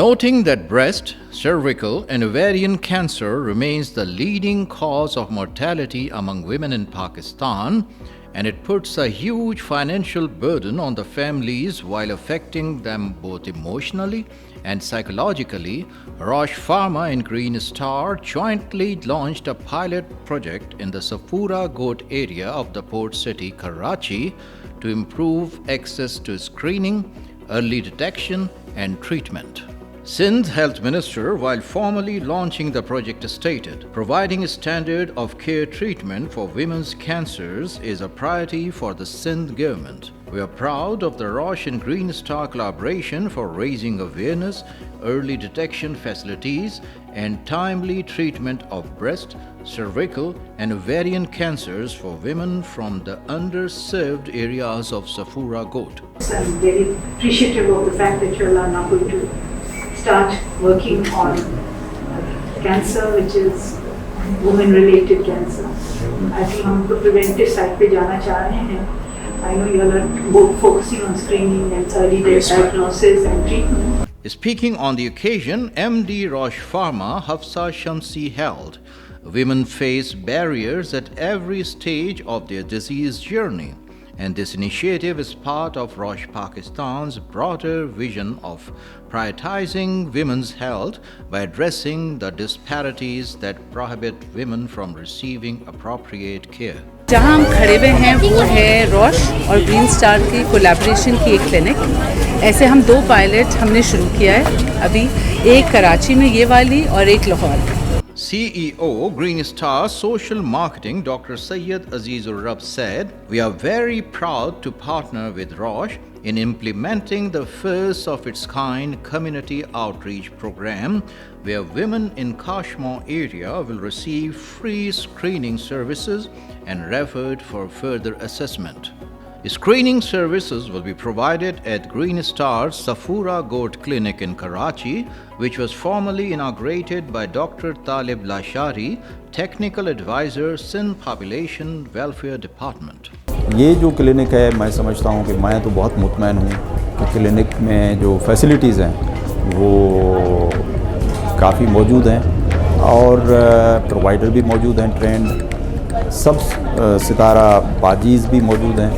Noting that breast, cervical, and ovarian cancer remains the leading cause of mortality among women in Pakistan, and it puts a huge financial burden on the families while affecting them both emotionally and psychologically, Roche Pharma and Greenstar jointly launched a pilot project in the Safura Goat area of the port city Karachi to improve access to screening, early detection, and treatment. Sindh Health Minister, while formally launching the project, stated, "Providing a standard of care treatment for women's cancers is a priority for the Sindh government. We are proud of the Roche and Greenstar collaboration for raising awareness, early detection facilities, and timely treatment of breast, cervical, and ovarian cancers for women from the underserved areas of Safura Goat." I'm very appreciative of the fact that you all are now going to start working on cancer, which is women-related cancer. I think हम तो preventive side पे जाना चाह रहे हैं. I know you all are both focusing on screening and early diagnosis and treatment. Speaking on the occasion, MD Roche Pharma Hafsa Shamsi held, "Women face barriers at every stage of their disease journey, and this initiative is part of Roche Pakistan's broader vision of prioritizing women's health by addressing the disparities that prohibit women from receiving appropriate care." जहां हम खड़े हुए हैं वो है Roche और green star की collaboration की एक क्लिनिक. ऐसे हम 2 पायलट हमने शुरू किया है अभी, एक कराची में ये वाली और एक Lahore. CEO Greenstar Social Marketing Dr. Syed Azizur Rab said, "We are very proud to partner with Roche in implementing the first of its kind community outreach program where women in Kashmir area will receive free screening services and referred for further assessment. Screening services will be provided at Greenstar's Safura Goat Clinic in Karachi, which was formally inaugurated by Dr. Talib Lashari, Technical Advisor, Sindh Population Welfare Department. ये जो clinic है, मैं समझता हूँ कि मैं तो बहुत मुतमईन हूँ कि क्लिनिक में जो फैसिलिटीज़ हैं वो काफ़ी मौजूद हैं और प्रोवाइडर भी मौजूद हैं, ट्रेंड सब सितारा बाजीज़ भी मौजूद हैं.